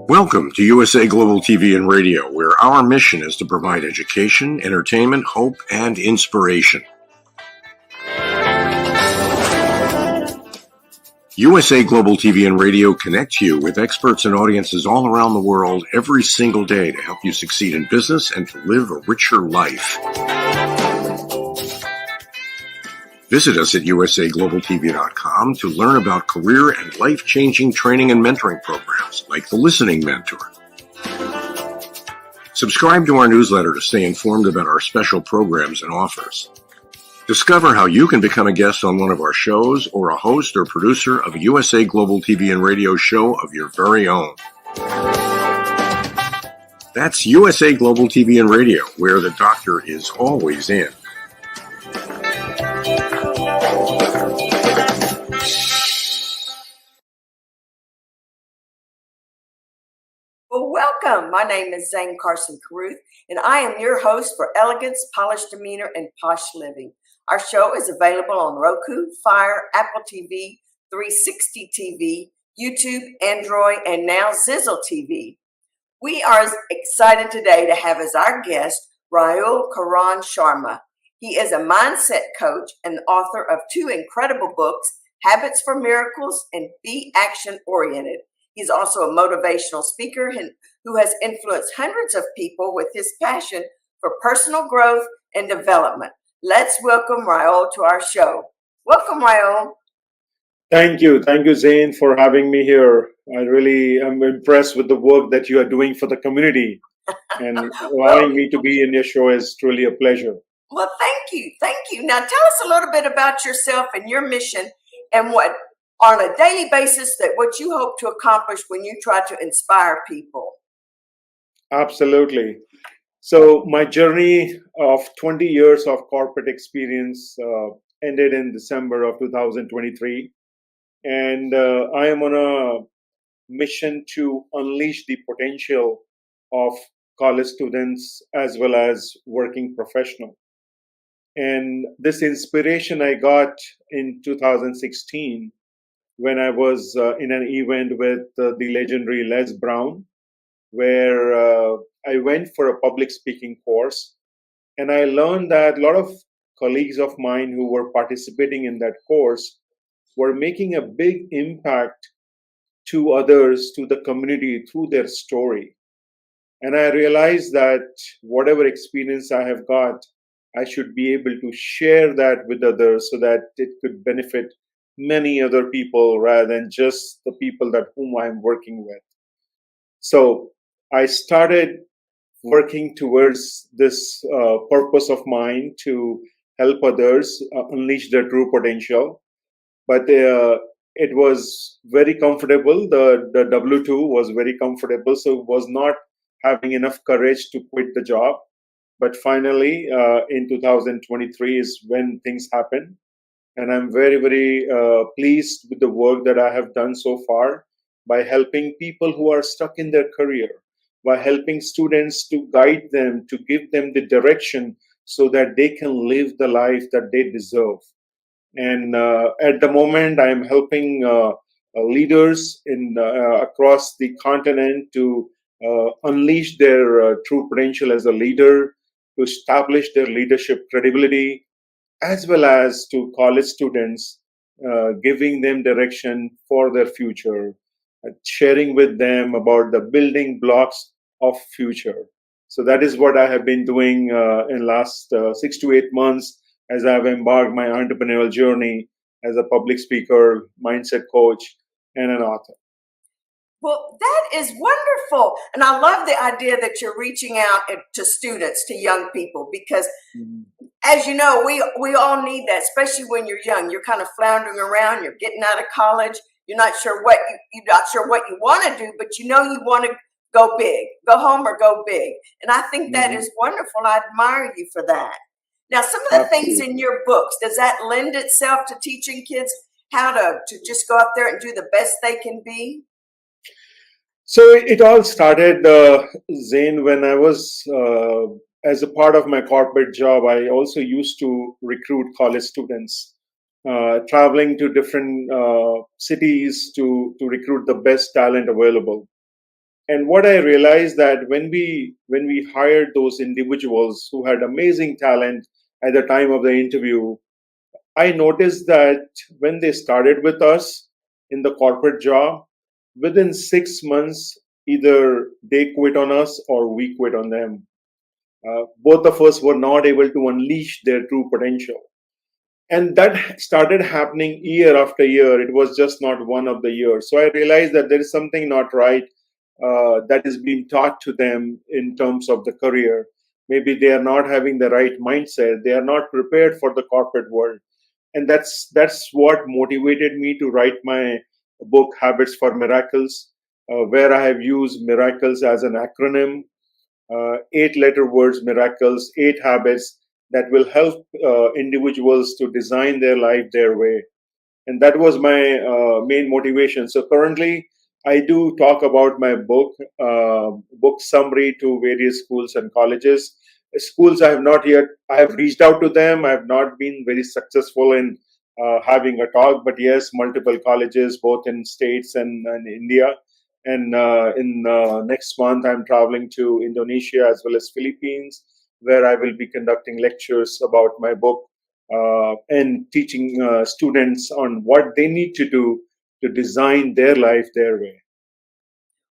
Welcome to USA Global TV and Radio, where our mission is to provide education, entertainment, hope, and inspiration. USA Global TV and Radio connects you with experts and audiences all around the world every single day to help you succeed in business and to live a richer life. Visit us at usaglobaltv.com to learn about career and life-changing training and mentoring programs like the Listening Mentor. Subscribe to our newsletter to stay informed about our special programs and offers. Discover how you can become a guest on one of our shows or a host or producer of a USA Global TV and Radio show of your very own. That's USA Global TV and Radio, where the doctor is always in. Well, welcome. My name is Zane Carson Carruth, and I am your host for Elegance, Polished Demeanor, and Posh Living. Our show is available on Roku, Fire, Apple TV, 360 TV, YouTube, Android, and now Zizzle TV. We are excited today to have as our guest Rahul Karan Sharma. He is a mindset coach and author of 2 incredible books, Habits4Miracles and Be Action Oriented. He's also a motivational speaker who has influenced hundreds of people with his passion for personal growth and development. Let's welcome Rahul to our show. Welcome, Rahul. Thank you. Thank you, Zane, for having me here. I really am impressed with the work that you are doing for the community. And allowing me to be in your show is truly a pleasure. Well, thank you. Thank you. Now, tell us a little bit about yourself and your mission and what on a daily basis that what you hope to accomplish when you try to inspire people. Absolutely. So my journey of 20 years of corporate experience ended in December of 2023. And I am on a mission to unleash the potential of college students as well as working professionals. And this inspiration I got in 2016 when I was in an event with the legendary Les Brown, where I went for a public speaking course. And I learned that a lot of colleagues of mine who were participating in that course were making a big impact to others, to the community through their story. And I realized that whatever experience I have got, I should be able to share that with others so that it could benefit many other people rather than just the people that whom I'm working with. So I started working towards this purpose of mine to help others unleash their true potential. But it was very comfortable. The W-2 was very comfortable, so it was not having enough courage to quit the job. But finally, in 2023 is when things happened. And I'm very, very pleased with the work that I have done so far by helping people who are stuck in their career, by helping students to guide them, to give them the direction so that they can live the life that they deserve. And at the moment, I'm helping leaders in across the continent to unleash their true potential as a leader, to establish their leadership credibility, as well as to college students, giving them direction for their future, sharing with them about the building blocks of future. So that is what I have been doing in last 6 to 8 months as I've embarked my entrepreneurial journey as a public speaker, mindset coach, and an author. Well, that is wonderful. And I love the idea that you're reaching out to students, to young people, because as you know, we all need that, especially when you're young. You're kind of floundering around, you're getting out of college, you're not sure what you're not sure what you want to do, but you know you want to go big, go home or go big. And I think that is wonderful. I admire you for that. Now, some of the things in your books, does that lend itself to teaching kids how to just go out there and do the best they can be? So it all started, Zane, when I was, as a part of my corporate job, I also used to recruit college students, traveling to different cities to recruit the best talent available. And what I realized that when we hired those individuals who had amazing talent at the time of the interview, I noticed that when they started with us in the corporate job, within 6 months, either they quit on us or we quit on them. Both of us were not able to unleash their true potential. And that started happening year after year. It was just not one of the years. So I realized that there is something not right that is being taught to them in terms of the career. Maybe they are not having the right mindset. They are not prepared for the corporate world. And that's what motivated me to write my book, Habits for Miracles, where I have used miracles as an acronym, 8-letter words, miracles, 8 habits that will help individuals to design their life their way. And that was my main motivation. So currently, I do talk about my book summary to various schools and colleges. Schools I have reached out to them. I have not been very successful in having a talk, but yes, multiple colleges, both in States and India. And in next month, I'm traveling to Indonesia as well as Philippines, where I will be conducting lectures about my book and teaching students on what they need to do to design their life their way.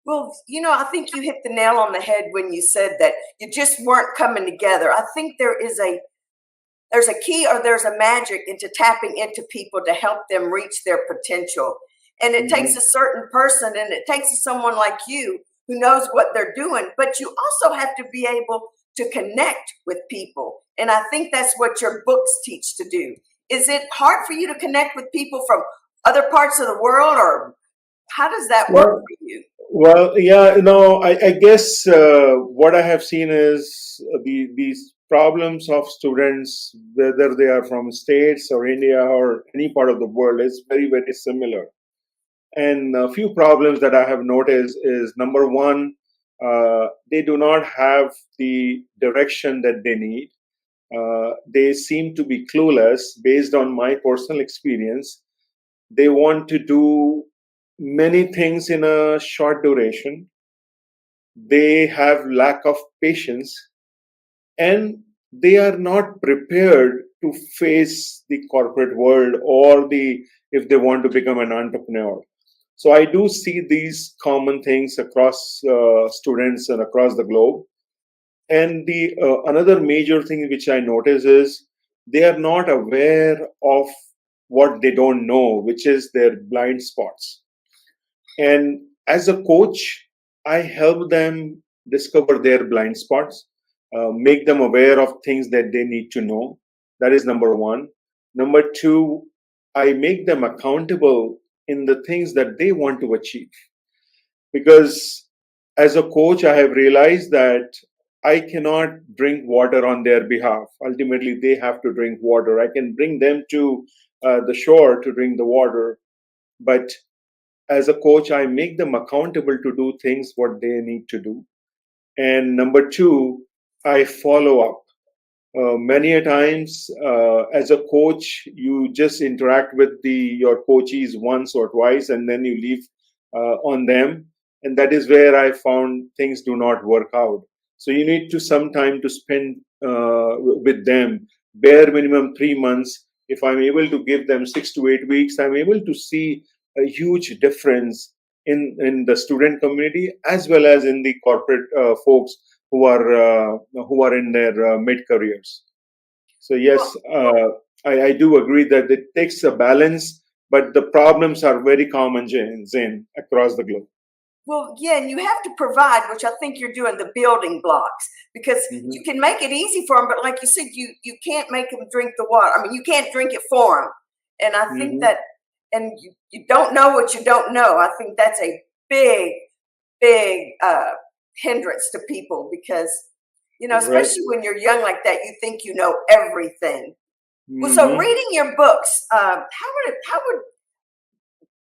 Well, I think you hit the nail on the head when you said that you just weren't coming together. I think there's a key or there's a magic into tapping into people to help them reach their potential. And it takes a certain person, and it takes someone like you who knows what they're doing, but you also have to be able to connect with people. And I think that's what your books teach to do. Is it hard for you to connect with people from other parts of the world, or how does that work for you? Well, yeah, I guess what I have seen is these problems of students, whether they are from States or India or any part of the world, is very, very similar. And a few problems that I have noticed is, number one, they do not have the direction that they need. They seem to be clueless based on my personal experience. They want to do many things in a short duration. They have lack of patience, and they are not prepared to face the corporate world or if they want to become an entrepreneur. So I do see these common things across students and across the globe. And the another major thing which I notice is they are not aware of what they don't know, which is their blind spots. And as a coach, I help them discover their blind spots, make them aware of things that they need to know. That is number one. Number two, I make them accountable in the things that they want to achieve. Because as a coach, I have realized that I cannot drink water on their behalf. Ultimately, they have to drink water. I can bring them to the shore to drink the water. But as a coach, I make them accountable to do things what they need to do. And number two, I follow up. Many a times, as a coach, you just interact with your coachees once or twice, and then you leave on them, and that is where I found things do not work out. So you need to some time to spend with them, bare minimum 3 months. If I'm able to give them 6 to 8 weeks, I'm able to see a huge difference in the student community as well as in the corporate folks who are in their mid careers. So yes, I do agree that it takes a balance, but the problems are very common, Zane, across the globe. Well, yeah, and you have to provide, which I think you're doing, the building blocks, because Hmm. you can make it easy for them, but like you said, you can't make them drink the water. I mean, you can't drink it for them. And I think Hmm. that, and you don't know what you don't know. I think that's a big, big hindrance to people because, Right. especially when you're young like that, you think you know everything. Well, so Hmm. reading your books, how would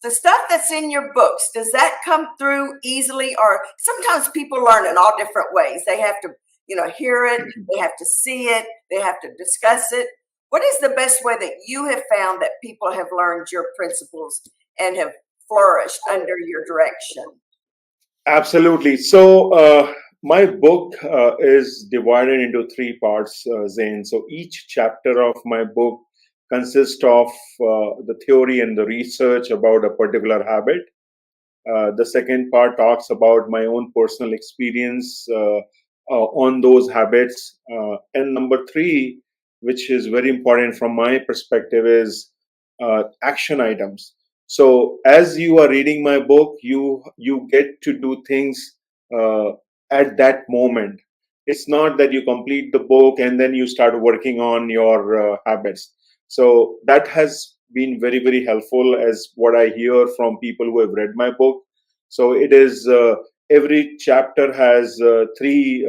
the stuff that's in your books, does that come through easily? Or sometimes people learn in all different ways. They have to, hear it, they have to see it, they have to discuss it. What is the best way that you have found that people have learned your principles and have flourished under your direction? Absolutely. So, my book is divided into three parts, Zane. So, each chapter of my book consists of the theory and the research about a particular habit. The second part talks about my own personal experience on those habits. And number three, which is very important from my perspective, is action items. So as you are reading my book, you get to do things uh, at that moment. It's not that you complete the book and then you start working on your habits. So that has been very, very helpful as what I hear from people who have read my book. So it is every chapter has three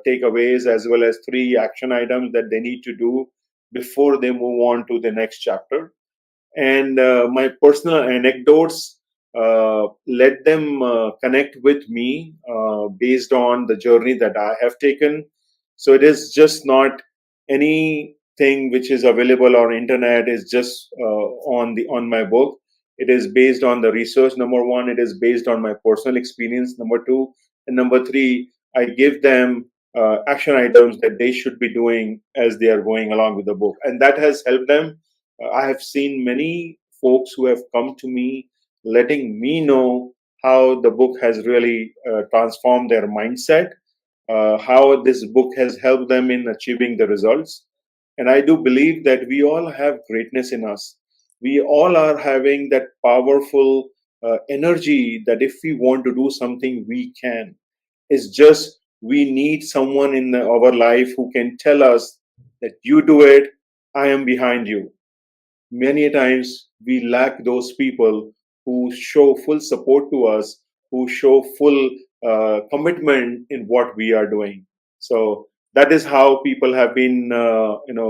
takeaways as well as three action items that they need to do before they move on to the next chapter. And my personal anecdotes let them connect with me based on the journey that I have taken. So it is just not anything which is available on internet is just on my book. It is based on the research. Number one, it is based on my personal experience. Number two, and number three, I give them action items that they should be doing as they are going along with the book, and that has helped them. I have seen many folks who have come to me letting me know how the book has really transformed their mindset, how this book has helped them in achieving the results. And I do believe that we all have greatness in us. We all are having that powerful energy that if we want to do something, we can. It's just we need someone in our life who can tell us that you do it, I am behind you. Many times we lack those people who show full support to us, who show full commitment in what we are doing. So that is how people have been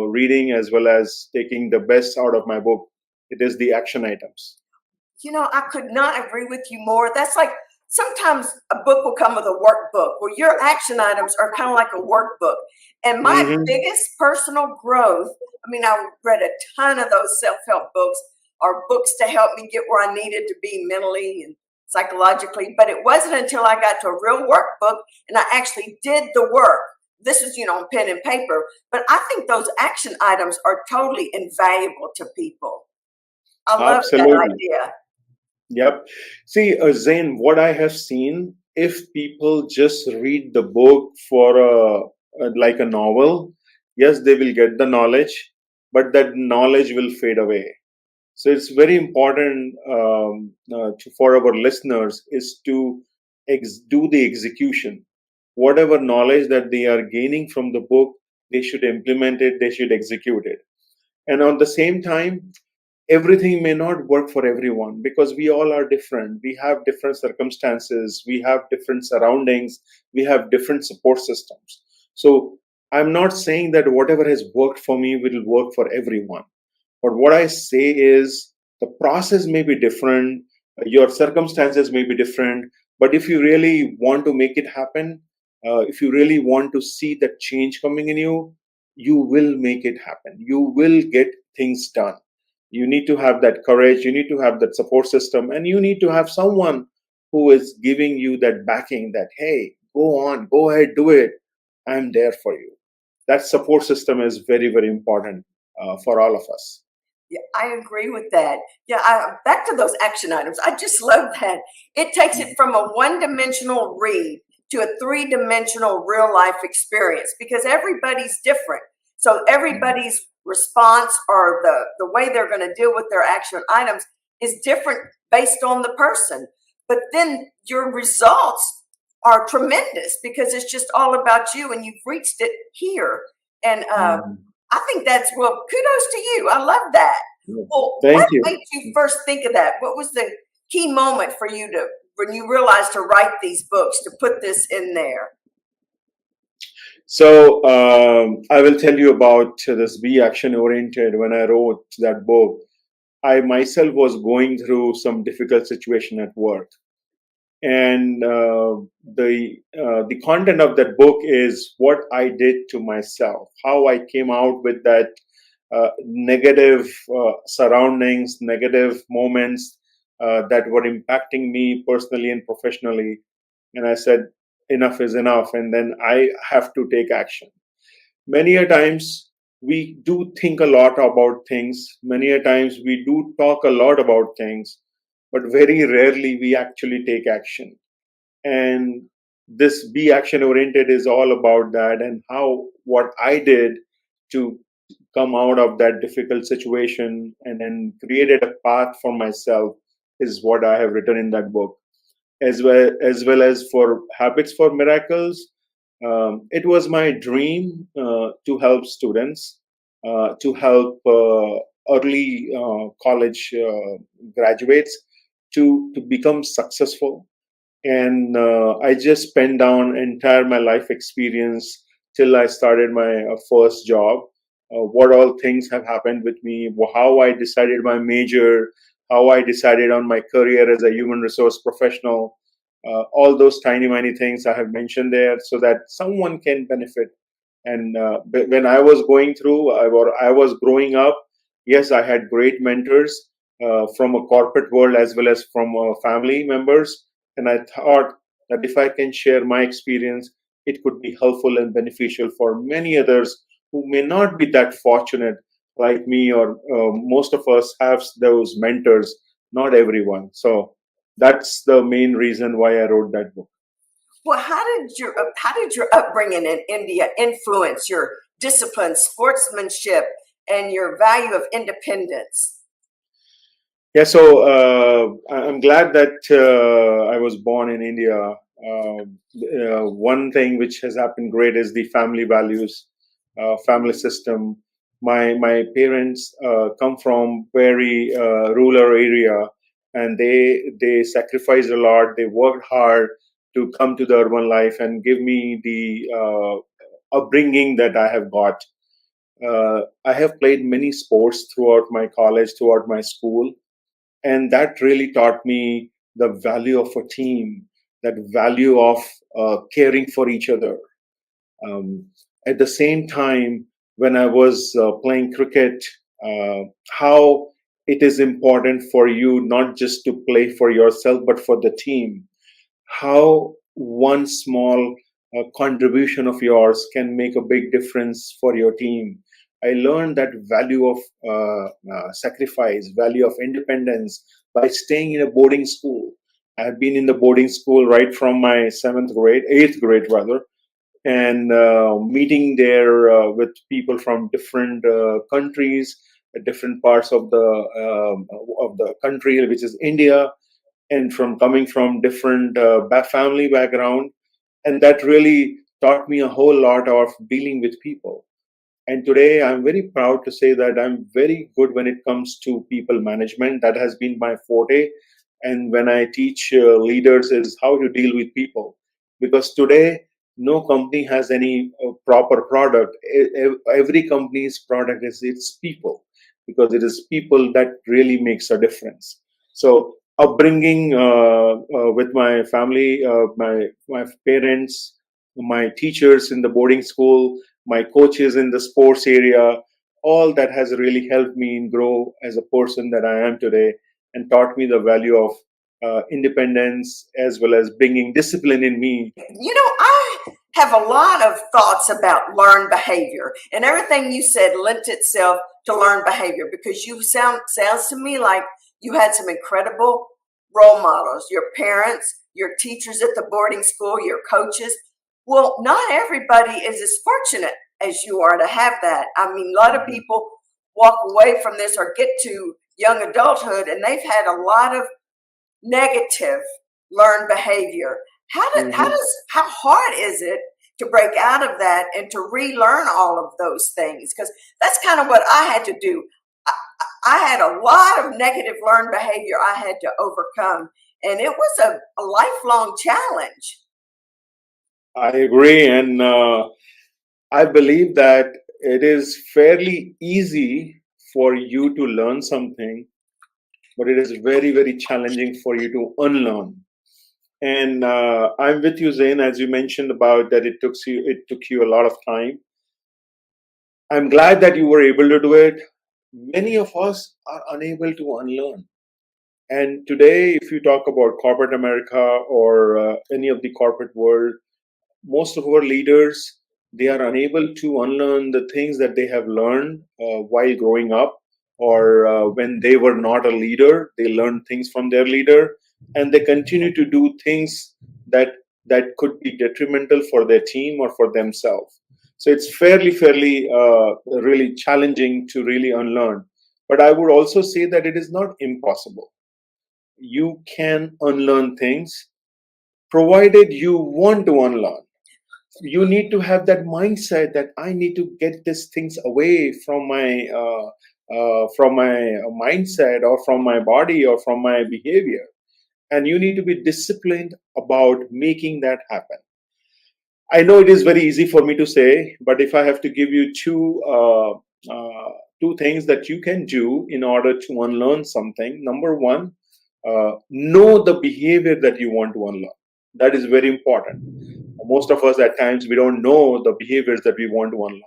reading as well as taking the best out of my book. It is the action items. I could not agree with you more. That's like sometimes a book will come with a workbook. Well, your action items are kind of like a workbook. And my Hmm. biggest personal growth, I mean, I read a ton of those self help books or books to help me get where I needed to be mentally and psychologically. But it wasn't until I got to a real workbook and I actually did the work. This is, on pen and paper. But I think those action items are totally invaluable to people. I love that Absolutely. idea. Yep. See, Zane, what I have seen, if people just read the book for like a novel, yes, they will get the knowledge, but that knowledge will fade away. So it's very important for our listeners is to do the execution. Whatever knowledge that they are gaining from the book, they should implement it, they should execute it. And on the same time, everything may not work for everyone because we all are different. We have different circumstances, we have different surroundings, we have different support systems. So I'm not saying that whatever has worked for me will work for everyone. But what I say is the process may be different, your circumstances may be different. But if you really want to make it happen, if you really want to see that change coming in you, you will make it happen. You will get things done. You need to have that courage. You need to have that support system, and you need to have someone who is giving you that backing that, hey, go on, go ahead, do it. I'm there for you. That support system is very, very important for all of us. Yeah, I agree with that. Yeah, back to those action items. I just love that. It takes it from a one-dimensional read to a three-dimensional real-life experience because everybody's different. So everybody's response or the way they're going to deal with their action items is different based on the person. But then your results are tremendous because it's just all about you and you've reached it here. And I think that's, well, kudos to you. I love that. Well, Thank you. What made you first think of that? What was the key moment for you when you realized to write these books, to put this in there? So I will tell you about this Be Action Oriented. When I wrote that book, I myself was going through some difficult situation at work. And the content of that book is what I did to myself, how I came out with that negative surroundings, negative moments that were impacting me personally and professionally. And I said, enough is enough. And then I have to take action. Many a times we do think a lot about things. Many a times we do talk a lot about things, but very rarely we actually take action. And this Be Action Oriented is all about that, and how what I did to come out of that difficult situation and then created a path for myself is what I have written in that book. As well as for Habits for Miracles, it was my dream to help students, to help early college graduates to become successful. And I just spent down entire my life experience till I started my first job. What all things have happened with me, how I decided my major, how I decided on my career as a human resource professional. All those tiny things I have mentioned there so that someone can benefit. And when I was going through, I was growing up, yes, I had great mentors from a corporate world as well as from family members. And I thought that if I can share my experience, it could be helpful and beneficial for many others who may not be that fortunate like me, or most of us have those mentors, not everyone. So that's the main reason why I wrote that book. Well, how did your upbringing in India influence your discipline, sportsmanship, and your value of independence? Yeah, so I'm glad that I was born in India. One thing which has happened great is the family values, family system. My parents come from very rural area, and they sacrificed a lot. They worked hard to come to the urban life and give me the upbringing that I have got. I have played many sports throughout my college, throughout my school, and that really taught me the value of a team, that value of caring for each other. At the same time, when I was playing cricket, how it is important for you not just to play for yourself, but for the team. How one small contribution of yours can make a big difference for your team. I learned that value of sacrifice, value of independence by staying in a boarding school. I've been in the boarding school right from my eighth grade rather, and meeting there with people from different countries, different parts of the country, which is India, and from coming from different family background, and that really taught me a whole lot of dealing with people. And today I'm very proud to say that I'm very good when it comes to people management. That has been my forte. And when I teach leaders is how to deal with people, because today no company has any proper product. Every company's product is its people, because it is people that really makes a difference. So upbringing with my family, my parents, my teachers in the boarding school, my coaches in the sports area, all that has really helped me grow as a person that I am today, and taught me the value of independence as well as bringing discipline in me. I have a lot of thoughts about learned behavior, and everything you said lent itself to learned behavior, because you sounds to me like you had some incredible role models, your parents, your teachers at the boarding school, your coaches. Well, not everybody is as fortunate as you are to have that. I mean, a lot of people walk away from this or get to young adulthood and they've had a lot of negative learned behavior. How hard is it to break out of that and to relearn all of those things? Because that's kind of what I had to do. I had a lot of negative learned behavior I had to overcome, and it was a lifelong challenge. I agree, and I believe that it is fairly easy for you to learn something, but it is very, very challenging for you to unlearn. And I'm with you, Zane, as you mentioned about that it took you a lot of time. I'm glad that you were able to do it. Many of us are unable to unlearn. And today, if you talk about corporate America or any of the corporate world, most of our leaders, they are unable to unlearn the things that they have learned while growing up, or when they were not a leader. They learned things from their leader, and they continue to do things that could be detrimental for their team or for themselves. So it's fairly really challenging to really unlearn. But I would also say that it is not impossible. You can unlearn things provided you want to unlearn. You need to have that mindset that I need to get these things away from my mindset or from my body or from my behavior, and you need to be disciplined about making that happen. I know it is very easy for me to say, but if I have to give you two things that you can do in order to unlearn something, number one, know the behavior that you want to unlearn. That is very important. Most of us at times, we don't know the behaviors that we want to unlearn.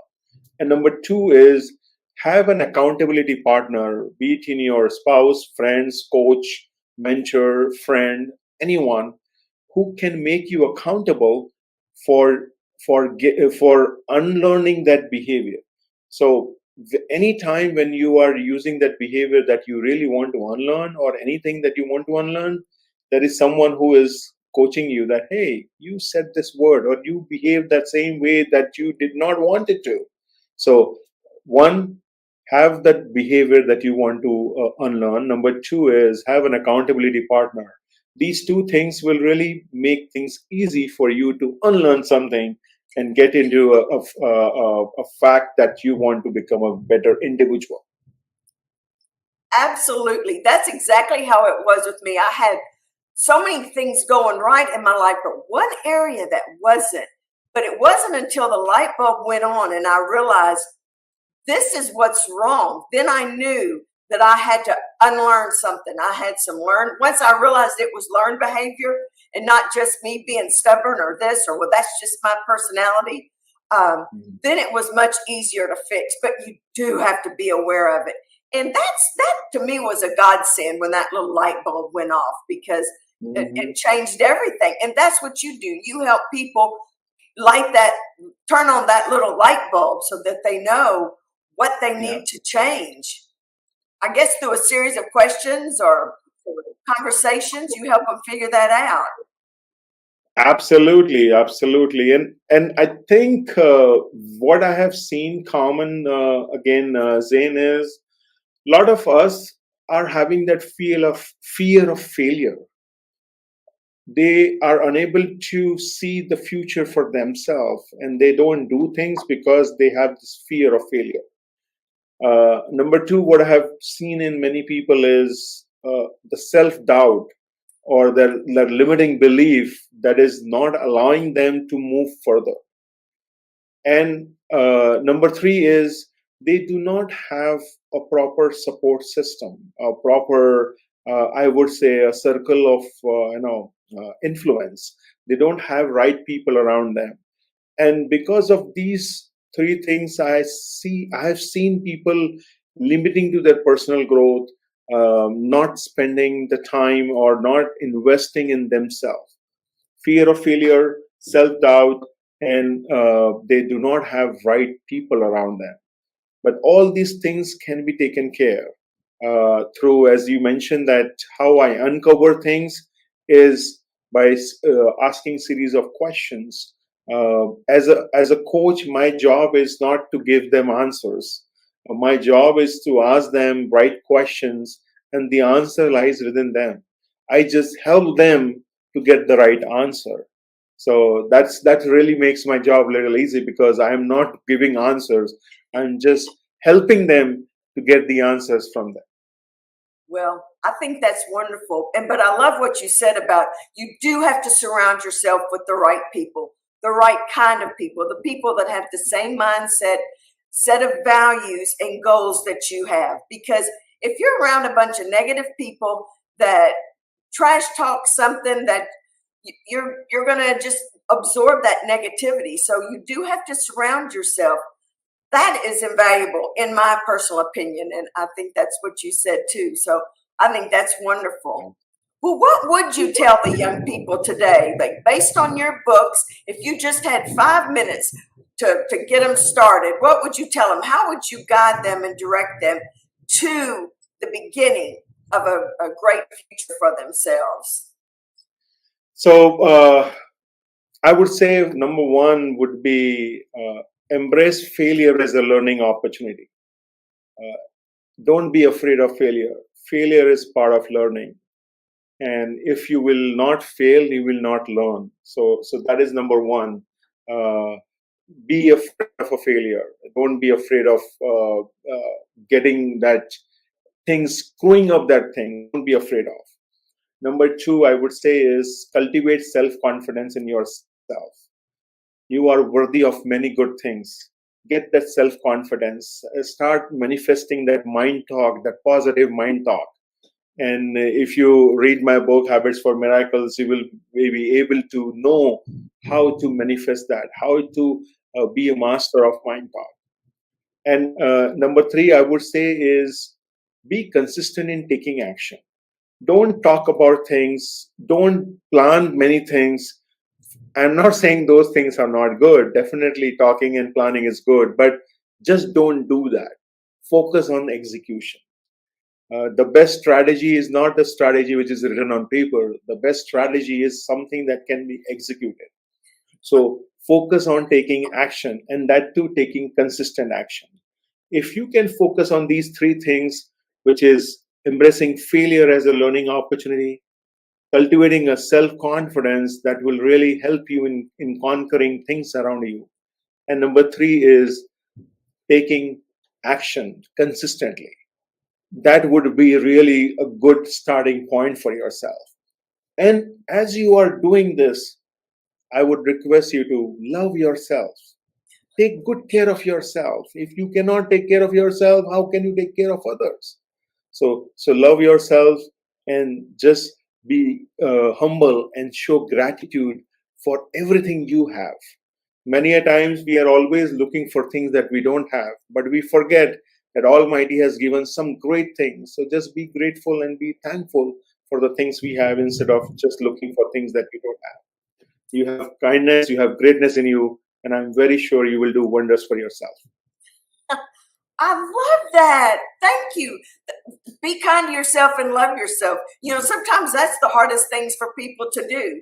And number two is have an accountability partner, be it in your spouse, friends, coach, mentor, friend, anyone who can make you accountable for unlearning that behavior. So any time when you are using that behavior that you really want to unlearn, or anything that you want to unlearn, there is someone who is coaching you that, hey, you said this word or you behaved that same way that you did not want it to. So one, have that behavior that you want to unlearn. Number two is have an accountability partner. These two things will really make things easy for you to unlearn something and get into a fact that you want to become a better individual. Absolutely. That's exactly how it was with me. I had so many things going right in my life, but one area that wasn't. But it wasn't until the light bulb went on and I realized this is what's wrong. Then I knew that I had to unlearn something. I had some once I realized it was learned behavior and not just me being stubborn or this or, well, that's just my personality. Then it was much easier to fix, but you do have to be aware of it. And that to me was a godsend when that little light bulb went off, because it changed everything. And that's what you do. You help people turn on that little light bulb so that they know what they need to change. I guess through a series of questions or conversations, you help them figure that out. Absolutely. And I think what I have seen common Zane, is a lot of us are having that fear of failure. They are unable to see the future for themselves, and they don't do things because they have this fear of failure. Number two, what I have seen in many people is the self-doubt or their limiting belief that is not allowing them to move further. And number three is they do not have a proper support system, a proper, I would say, a circle of influence. They don't have right people around them. And because of these three things I have seen people limiting to their personal growth, not spending the time or not investing in themselves. Fear of failure, self-doubt, and they do not have right people around them. But all these things can be taken care through, as you mentioned, that how I uncover things is by asking series of questions. As a coach, my job is not to give them answers. My job is to ask them right questions, and the answer lies within them. I just help them to get the right answer. So that really makes my job a little easy, because I am not giving answers. I'm just helping them to get the answers from them. Well, I think that's wonderful. But I love what you said about you do have to surround yourself with the right people, the right kind of people, the people that have the same mindset, set of values and goals that you have. Because if you're around a bunch of negative people that trash talk something, that you're going to just absorb that negativity. So you do have to surround yourself. That is invaluable, in my personal opinion. And I think that's what you said too. So I think that's wonderful. Well, what would you tell the young people today, like based on your books, if you just had 5 minutes to get them started, what would you tell them? How would you guide them and direct them to the beginning of a great future for themselves? So I would say number one would be embrace failure as a learning opportunity. Don't be afraid of failure. Failure is part of learning. And if you will not fail, you will not learn. So that is number one. Be afraid of a failure. Don't be afraid of getting that thing, screwing up that thing. Don't be afraid of. Number two, I would say, is cultivate self-confidence in yourself. You are worthy of many good things. Get that self-confidence. Start manifesting that mind talk, that positive mind talk. And if you read my book, Habits4Miracles, you will be able to know how to manifest that, how to be a master of mind talk. And number three, I would say, is be consistent in taking action. Don't talk about things. Don't plan many things. I'm not saying those things are not good. Definitely talking and planning is good, but just don't do that. Focus on execution. The best strategy is not the strategy which is written on paper. The best strategy is something that can be executed. So focus on taking action, and that too taking consistent action. If you can focus on these three things, which is embracing failure as a learning opportunity, cultivating a self-confidence that will really help you in conquering things around you. And number three is taking action consistently. That would be really a good starting point for yourself. And as you are doing this, I would request you to love yourself. Take good care of yourself. If you cannot take care of yourself, how can you take care of others? So love yourself and just be humble and show gratitude for everything you have. Many a times we are always looking for things that we don't have, but we forget that Almighty has given some great things. So just be grateful and be thankful for the things we have instead of just looking for things that we don't have. You have kindness, you have greatness in you, and I'm very sure you will do wonders for yourself. I love that. Thank you. Be kind to yourself and love yourself. You know, sometimes that's the hardest things for people to do.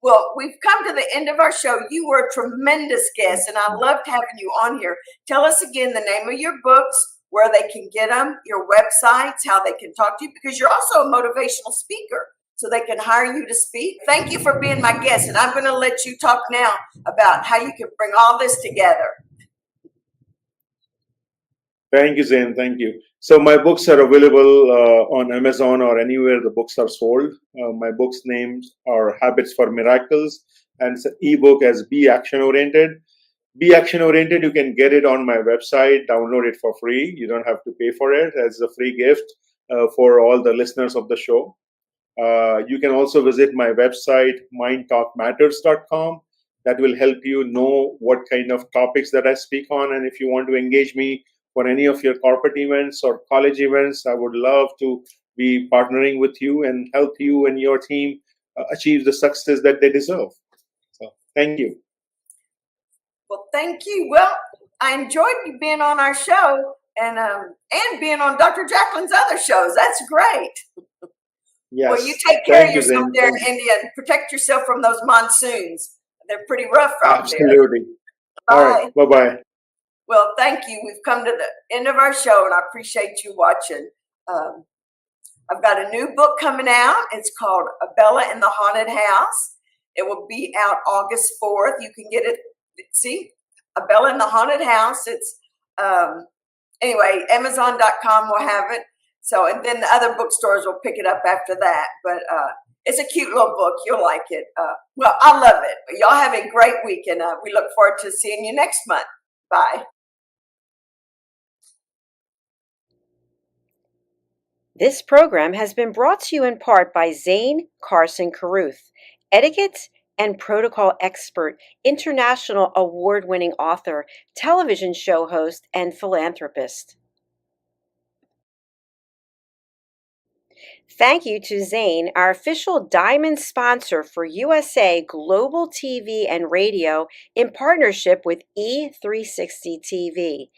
Well, we've come to the end of our show. You were a tremendous guest, and I loved having you on here. Tell us again the name of your books, where they can get them, your websites, how they can talk to you, because you're also a motivational speaker, so they can hire you to speak. Thank you for being my guest, and I'm going to let you talk now about how you can bring all this together. Thank you, Zane. Thank you. So my books are available on Amazon or anywhere the books are sold. My books' names are Habits4Miracles, and it's an ebook as Be Action Oriented. Be Action Oriented, you can get it on my website, download it for free. You don't have to pay for it as a free gift for all the listeners of the show. You can also visit my website, mindtalkmatters.com. that will help you know what kind of topics that I speak on. And if you want to engage me for any of your corporate events or college events, I would love to be partnering with you and help you and your team achieve the success that they deserve. So thank you. Well, thank you. Well, I enjoyed you being on our show and being on Dr. Jacqueline's other shows. That's great. Yes. Well, you take care of you, yourself Zane. there in India and protect yourself from those monsoons. They're pretty rough out there. Absolutely. All right. Bye-bye. Well, thank you. We've come to the end of our show, and I appreciate you watching. I've got a new book coming out. It's called Bella in the Haunted House. It will be out August 4th. You can get it. See, Bella in the Haunted House. It's anyway, Amazon.com will have it. So, and then the other bookstores will pick it up after that. But it's a cute little book. You'll like it. Well, I love it. But y'all have a great week, and we look forward to seeing you next month. Bye. This program has been brought to you in part by Zane Carson Carruth, etiquette and protocol expert, international award-winning author, television show host, and philanthropist. Thank you to Zane, our official diamond sponsor for USA Global TV and Radio in partnership with E360 TV.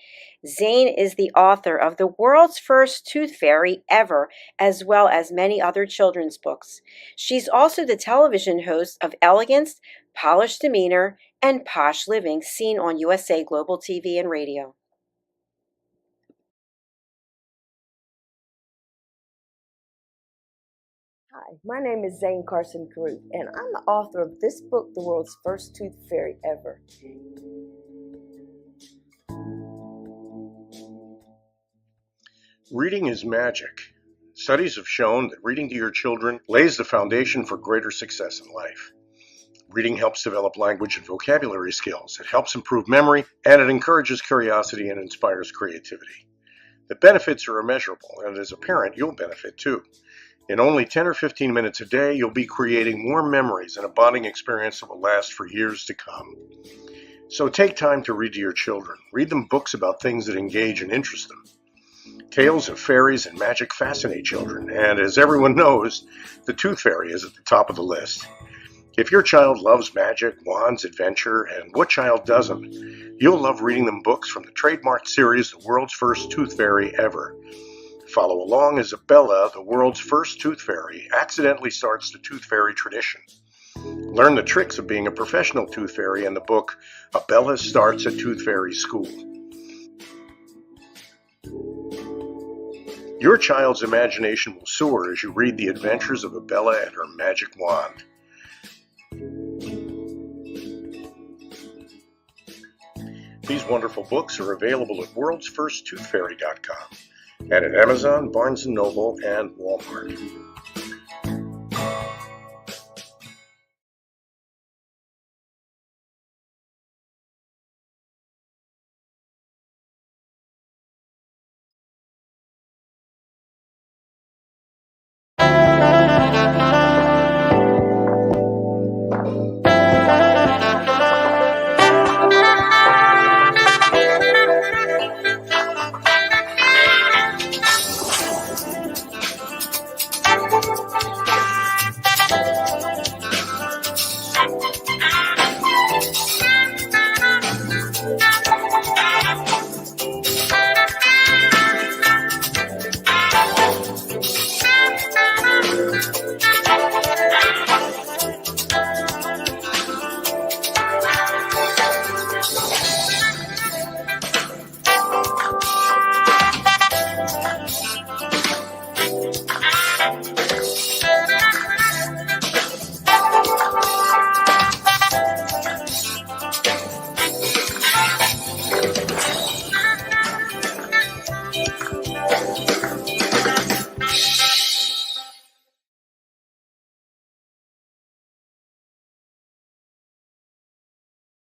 Zane is the author of The World's First Tooth Fairy Ever, as well as many other children's books. She's also the television host of Elegance, Polished Demeanor, and Posh Living, seen on USA Global TV and Radio. Hi, my name is Zane Carson Carruth, and I'm the author of this book, The World's First Tooth Fairy Ever. Reading is magic. Studies have shown that reading to your children lays the foundation for greater success in life. Reading helps develop language and vocabulary skills. It helps improve memory, and it encourages curiosity and inspires creativity. The benefits are immeasurable, and as a parent, you'll benefit too. In only 10 or 15 minutes a day, you'll be creating more memories and a bonding experience that will last for years to come. So take time to read to your children. Read them books about things that engage and interest them. Tales of fairies and magic fascinate children, and as everyone knows, the Tooth Fairy is at the top of the list. If your child loves magic, wands, adventure, and what child doesn't, you'll love reading them books from the trademarked series The World's First Tooth Fairy Ever. Follow along as Bella, the world's first tooth fairy, accidentally starts the tooth fairy tradition. Learn the tricks of being a professional tooth fairy in the book Bella Starts a Tooth Fairy School. Your child's imagination will soar as you read the adventures of Bella and her magic wand. These wonderful books are available at worldsfirsttoothfairy.com and at Amazon, Barnes & Noble, and Walmart.